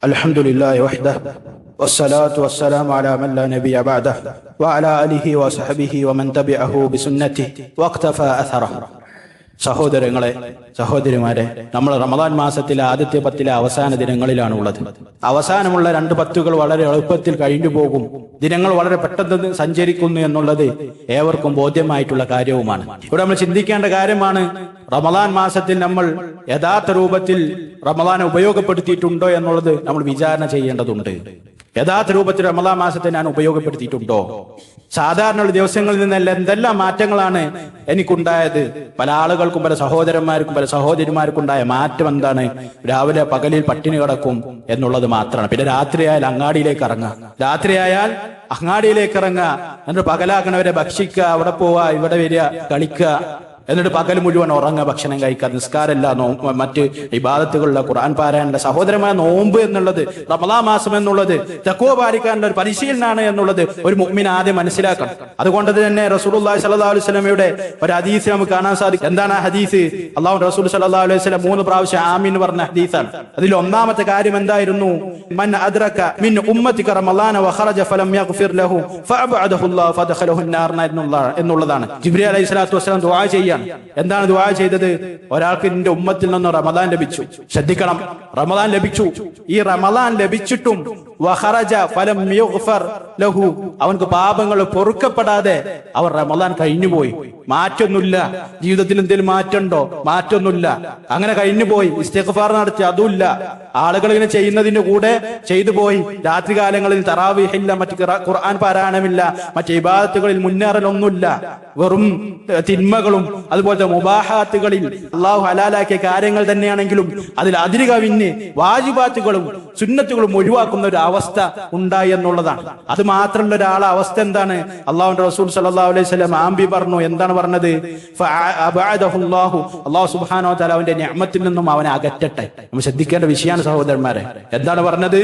الحمد لله وحده والصلاة والسلام على من لا نبي بعده وعلى آله وصحبه ومن تبعه بسنته واقتفى أثره. സഹോദരങ്ങളെ, സഹോദരിമാരെ, നമ്മൾ റമദാൻ മാസത്തിലെ ആദ്യത്തെ 10 അവസാന ദിനങ്ങളിലാണ് ഉള്ളത്. അവസാനമുള്ള 2 10 വളരെ എളുപ്പത്തിൽ കഴിഞ്ഞു പോകും. ദിനങ്ങൾ വളരെ പെട്ടെന്ന് സഞ്ചരിക്കുന്നു എന്നുള്ളത് ഏവർക്കും ബോധ്യമായിട്ടുള്ള കാര്യവുമാണ്. ഇവിടെ നമ്മൾ ചിന്തിക്കേണ്ട കാര്യമാണ്, റമദാൻ മാസത്തിൽ നമ്മൾ യഥാർത്ഥ രൂപത്തിൽ റമദാനെ ഉപയോഗപ്പെടുത്തിയിട്ടുണ്ടോ എന്നുള്ളത് നമ്മൾ വിചാരണ ചെയ്യേണ്ടതുണ്ട്. യഥാർത്ഥ രൂപത്തിൽ റമദാൻ മാസത്തെ ഞാൻ ഉപയോഗപ്പെടുത്തിയിട്ടുണ്ടോ? സാധാരണ ദിവസങ്ങളിൽ നിന്നല്ല എന്തെല്ലാം മാറ്റങ്ങളാണ് എനിക്കുണ്ടായത്. പല ആളുകൾക്കും, പല സഹോദരന്മാർക്കും, പല സഹോദരിമാർക്കും ഉണ്ടായ മാറ്റം എന്താണ്? രാവിലെ പകലിൽ പട്ടിണി കിടക്കും എന്നുള്ളത് മാത്രമാണ്. പിന്നെ രാത്രിയായാൽ അങ്ങാടിയിലേക്ക് ഇറങ്ങുക, രാത്രിയായാൽ അങ്ങാടിയിലേക്ക് ഇറങ്ങുക, എന്നിട്ട് പകലാക്കണവരെ ഭക്ഷിക്കുക, അവിടെ പോവുക, ഇവിടെ വരിക, കളിക്കുക, എന്നിട്ട് പകൽ മുഴുവൻ ഉറങ്ങുക, ഭക്ഷണം കഴിക്കുക, നിസ്കാരമില്ല, മറ്റ് ഇബാദത്തുകളില്ല, ഖുർആൻ പാരായണമില്ല. സഹോദരമായ നോമ്പ് എന്നുള്ളത്, റമദാൻ മാസം എന്നുള്ളത് തഖ്വ പാലിക്കാനുള്ള ഒരു പരിശീലനമാണ് എന്നുള്ളത് ഒരു മുഅ്മിൻ ആദ്യം മനസ്സിലാക്കണം. അതുകൊണ്ട് തന്നെ റസൂലുള്ളാഹി സ്വല്ലല്ലാഹു അലൈഹി വസല്ലമയുടെ ഒരു ഹദീസ് നമുക്ക് കാണാൻ സാധിക്കും. എന്താണ് ആ ഹദീസ്? അല്ലാഹു റസൂൽ സ്വല്ലല്ലാഹു അലൈഹി വസല്ലം 3 പ്രാവശ്യം ആമീൻ പറഞ്ഞ ഹദീസാണ്. അതിൽ ഒന്നാമത്തെ കാര്യം എന്തായിരുന്നു? മൻ അദ്റക മിൻ ഉമ്മതിക റമളാന വഖറജ ഫലം യഗ്ഫിർ ലഹു ഫഅബഅദഹു അല്ലാഹു ഫദഖലഹു അൻ-നാർ എന്നുള്ളതാണ്. ജിബ്രീൽ അലൈഹിസ്സലാത്തു വസ്സലാം ദുആ ചെയ്യാൻ. എന്താണ് ദുആ ചെയ്തത്? ഒരാൾക്ക് നിന്റെ ഉമ്മത്തിൽ നിന്ന് റമദാൻ ലഭിച്ചു. ശ്രദ്ധിക്കണം, റമദാൻ ലഭിച്ചു. ഈ റമദാൻ ലഭിച്ചിട്ടും വഖറജ ഫലം യുഗ്ഫർ ലഹു, അവൻക്ക് പാപങ്ങൾ പൊറുക്കപ്പെടാതെ അവർ റമദാൻ കഴിഞ്ഞുപോയി. മാറ്റൊന്നുമില്ല, ജീവിതത്തിൽ എന്തെങ്കിലും മാറ്റമുണ്ടോ? മാറ്റൊന്നുമില്ല, അങ്ങനെ കഴിഞ്ഞുപോയി. ഇസ്തിഗ്ഫാർ നടത്തി, അതുമില്ല. ആളുകൾ ഇങ്ങനെ ചെയ്യുന്നതിന്റെ കൂടെ ചെയ്തു പോയി. രാത്രികാലങ്ങളിൽ തറാവീഹ് ഇല്ല, മറ്റ് ഖുർആൻ പാരായണമില്ല, മറ്റ് ഇബാദത്തുകളിൽ മുന്നേറലൊന്നുമില്ല. വെറും തിന്മകളും അതുപോലത്തെ മുബാഹാത്തുകളിൽ അള്ളാഹു ഹലാലാക്കിയ കാര്യങ്ങൾ തന്നെയാണെങ്കിലും അതിൽ അതിര് കവിഞ്ഞ് വാജിബാത്തുകളും സുന്നത്തുകളും ഒഴിവാക്കുന്ന ഒരു അവസ്ഥ ഉണ്ടായി എന്നുള്ളതാണ്. അത് മാത്രമല്ല, ഒരാളെ അവസ്ഥ എന്താണ്? അള്ളാഹുവിന്റെ റസൂൽ സല്ലല്ലാഹു അലൈഹി വസല്ലം ആംബി പറഞ്ഞു. എന്താണ് പറഞ്ഞത്? അള്ളാഹു സുബ്ഹാനഹു വ തആല അവന്റെ നിഅമത്തിൽ നിന്നും അവനെ അകറ്റട്ടെ. നമ്മൾ ശ്രദ്ധിക്കേണ്ട വിഷയമാണ് സഹോദരന്മാരെ. എന്താണ് പറഞ്ഞത്?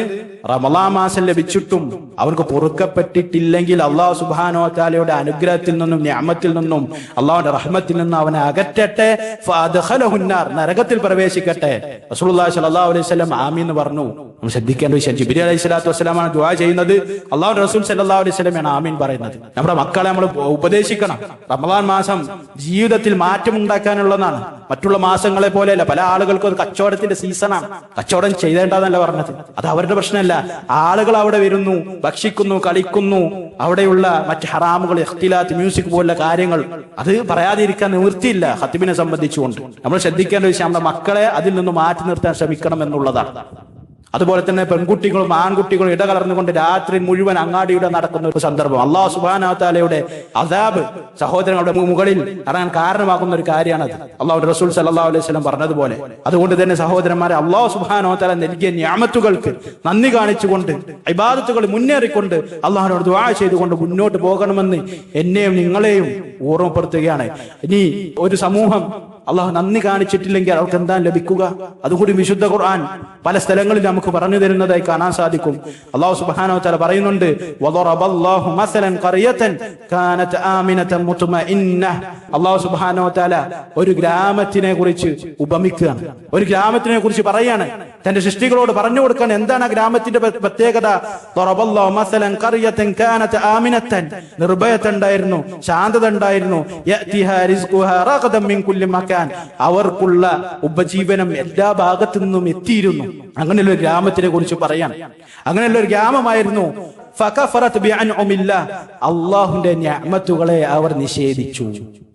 റമളാൻ മാസം ലഭിച്ചിട്ടും അവർക്ക് പൊറുക്കപ്പെട്ടിട്ടില്ലെങ്കിൽ അള്ളാഹു സുബ്ഹാനഹു വ തആലയുടെ അനുഗ്രഹത്തിൽ നിന്നും നിഅമത്തിൽ നിന്നും അള്ളാഹുവിന്റെ റഹ്മത്തിൽ നിന്നും അവനെ അകറ്റട്ടെ, ഫഅദ്ഖലഹു അൻ-നാർ, നരകത്തിൽ പ്രവേശിക്കട്ടെ. റസൂലുള്ളാഹി സ്വല്ലല്ലാഹു അലൈഹി വസല്ലം ആമീൻ എന്ന് പറഞ്ഞു. നമ്മൾ ശ്രദ്ധിക്കേണ്ട വിഷയം, ജിബ്രീൽ അലൈഹിസ്സലാത്തു വസ്സലാമാണ് ദുആ ചെയ്യുന്നത്, അള്ളാഹുവിന്റെ റസൂൽ സല്ലല്ലാഹു അലൈഹി വസല്ലമാണ് ആമീൻ പറയുന്നത്. നമ്മുടെ മക്കളെ നമ്മൾ ഉപദേശിക്കണം. റമളാൻ മാസം ജീവിതത്തിൽ മാറ്റം ഉണ്ടാക്കാനുള്ളതാണ്. മറ്റുള്ള മാസങ്ങളെ പോലെയല്ല. പല ആളുകൾക്കും അത് കച്ചവടത്തിന്റെ സീസണാണ്. കച്ചവടം ചെയ്തേണ്ടതല്ല പറഞ്ഞത്, അത് അവരുടെ പ്രശ്നമല്ല. ആളുകൾ അവിടെ വരുന്നു, ഭക്ഷിക്കുന്നു, കളിക്കുന്നു, അവിടെയുള്ള മറ്റ് ഹറാമുകൾ, ഇഖ്തിലാത്ത്, മ്യൂസിക് പോലുള്ള കാര്യങ്ങൾ, അത് പറയാതിരിക്കാൻ നിവൃത്തിയില്ല. ഖത്തീബിനെ സംബന്ധിച്ചുകൊണ്ട് നമ്മൾ ശ്രദ്ധിക്കേണ്ട വിഷയം, നമ്മുടെ മക്കളെ അതിൽ നിന്ന് മാറ്റി നിർത്താൻ ശ്രമിക്കണം എന്നുള്ളതാണ്. അതുപോലെ തന്നെ പെൺകുട്ടികളും ആൺകുട്ടികളും ഇടകലർന്നുകൊണ്ട് രാത്രി മുഴുവൻ അങ്ങാടിയുടെ നടക്കുന്ന ഒരു സന്ദർഭം, അല്ലാഹു സുബ്ഹാനഹു വ തആലയുടെ അദാബ് സഹോദരങ്ങളുടെ മുകളിൽ ഇറങ്ങാൻ കാരണമാകുന്ന ഒരു കാര്യമാണത്. അല്ലാഹുവിന്റെ റസൂൽ സല്ലല്ലാഹു അലൈഹി വസല്ലം പറഞ്ഞതുപോലെ. അതുകൊണ്ട് തന്നെ സഹോദരന്മാരെ, അല്ലാഹു സുബ്ഹാനഹു വ തആല നൽകിയ നിഅമത്തുകൾക്ക് നന്ദി കാണിച്ചുകൊണ്ട് ഇബാദത്തുകൾ മുന്നേറിക്കൊണ്ട് അല്ലാഹുവിനോട് ദുആ ചെയ്തുകൊണ്ട് മുന്നോട്ട് പോകണമെന്ന് എന്നെയും നിങ്ങളെയും ഓർമ്മപ്പെടുത്തുകയാണ്. ഇനി ഒരു സമൂഹം അള്ളാഹു നന്ദി കാണിച്ചിട്ടില്ലെങ്കിൽ അവർക്ക് എന്താ ലഭിക്കുക? അതുകൂടി വിശുദ്ധ ഖുർആൻ പല സ്ഥലങ്ങളിൽ നമുക്ക് പറഞ്ഞു തരുന്നതായി കാണാൻ സാധിക്കും. അള്ളാഹു സുബ്ഹാനഹു വ തആല പറയുന്നുണ്ട്, വദറബല്ലാഹു മസലൻ ഖറിയതൻ കാനത് ആമിനതൻ മുത്മഇന്ന. അള്ളാഹു സുബ്ഹാനഹു വ തആല ഒരു ഗ്രാമത്തിനെ കുറിച്ച് ഉപമിക്കുകയാണ്, ഒരു ഗ്രാമത്തിനെ കുറിച്ച് പറയാണ്, തന്റെ സൃഷ്ടികളോട് പറഞ്ഞു കൊടുക്കാൻ. എന്താണ് ആ ഗ്രാമത്തിന്റെ പ്രത്യേകത? ദറബല്ലാഹു മസലൻ ഖറിയതൻ കാനത് ആമിനതൻ, നിർഭയത ഉണ്ടായിരുന്നു, ശാന്തത ഉണ്ടായിരുന്നു. യഅതിഹാ റിസ്ഖുഹാ റഗദൻ മിൻ കുല്ലി മകാൻ, അവർക്കുള്ള ഉപജീവനം എല്ലാ ഭാഗത്തു നിന്നും എത്തിയിരുന്നു. അങ്ങനെയുള്ള ഒരു ഗ്രാമത്തിനെ കുറിച്ച് പറയാൻ. അങ്ങനെയുള്ള ഒരു ഗ്രാമമായിരുന്നു. ഫകഫറത് ബിഅൻഉമില്ലാഹ്, അല്ലാഹുവിന്റെ നിഅമത്തുകളെ അവർ നിഷേധിച്ചു.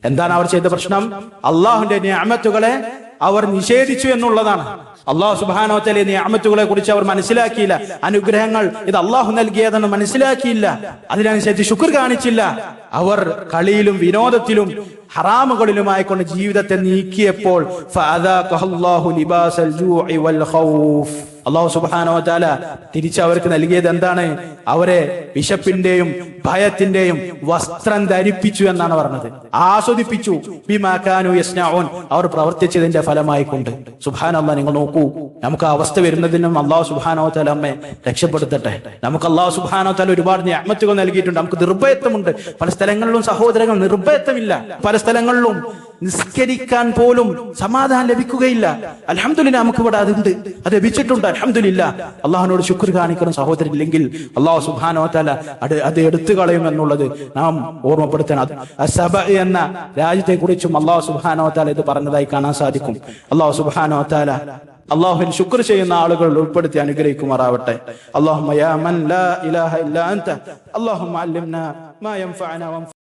എന്താണ് അവർ ചെയ്ത പ്രശ്നം? അല്ലാഹുവിന്റെ നിഅമത്തുകളെ അവർ നിഷേധിച്ചു എന്നുള്ളതാണ്. അല്ലാഹു സുബ്ഹാനഹു വ തആല നിഅമത്തുകളെ കുറിച്ച് അവർ മനസ്സിലാക്കിയില്ല. അനുഗ്രഹങ്ങൾ ഇത് അല്ലാഹു നൽകിയതെന്ന് മനസ്സിലാക്കിയില്ല. അതിനനുസരിച്ച് ശുക്ർ കാണിച്ചില്ല. അവർ കളിയിലും വിനോദത്തിലും ഹറാമുകളിലുമായിക്കൊണ്ട് ജീവിതത്തെ നീക്കിയപ്പോൾ ഫഅദാഖഹുല്ലാഹു ലിബാസൽ ജൂഇ വൽ ഖൗഫ്, അല്ലാഹു സുബ്ഹാനഹു വ തആല തിരിച്ച് അവർക്ക് നൽകിയത് എന്താണ്? അവരെ വിശപ്പിന്റെയും ഭയത്തിന്റെയും വസ്ത്രം ധരിപ്പിച്ചു എന്നാണ് പറഞ്ഞത്. ആസ്വദിപ്പിച്ചു. ബിമാ കാനൂ യസ്നഊൻ, അവർ പ്രവർത്തിച്ചതിന്റെ ഫലമായിക്കൊണ്ട്. സുബ്ഹാനല്ലാഹ്, നിങ്ങൾ നോക്കൂ, നമുക്ക് അവസ്ഥ വരുന്നതിനും അല്ലാഹു സുബ്ഹാനഹു വ തആല നമ്മെ രക്ഷപ്പെടുത്തട്ടെ. നമുക്ക് അല്ലാഹു സുബ്ഹാനഹു വ തആല ഒരുപാട് നിഅമത്തുകൾ നൽകിയിട്ടുണ്ട്. നമുക്ക് നിർഭയത്വമുണ്ട്. പല സ്ഥലങ്ങളിലും സഹോദരങ്ങൾ നിർഭയത്വമില്ല. പല സ്ഥലങ്ങളിലും നിസ്കരിക്കാൻ പോലും സമാധാനം ലഭിക്കുകയില്ല. അൽഹംദുലില്ലാ നമുക്ക് ഇവിടെ അതുണ്ട്, അത് ലഭിച്ചിട്ടുണ്ട്. അൽഹംദുലില്ലാ അള്ളാഹുവിനോട് ശുക്ർ കാണിക്കണം സഹോദരൻ. ഇല്ലെങ്കിൽ അള്ളാഹു സുബ്ഹാനഹു വ തആല അത് എടുത്തു കളയും എന്നുള്ളത് നാം ഓർമ്മപ്പെടുത്തണം. അസബ എന്ന രാജ്യത്തെ കുറിച്ചും അള്ളാഹു സുബ്ഹാനഹു വ തആല ഇത് പറഞ്ഞതായി കാണാൻ സാധിക്കും. അള്ളാഹു സുബ്ഹാനഹു വ തആല അള്ളാഹുവിൽ ശുക്ർ ചെയ്യുന്ന ആളുകൾ ഉൾപ്പെടുത്തി അനുഗ്രഹിക്കുമാറാവട്ടെ. അല്ലാഹുമ്മ യാ മൻ ലാ ഇലാഹ ഇല്ലാ അൻത അല്ലാഹുമ്മ അല്ലിംനാ മാ യൻഫഅനാ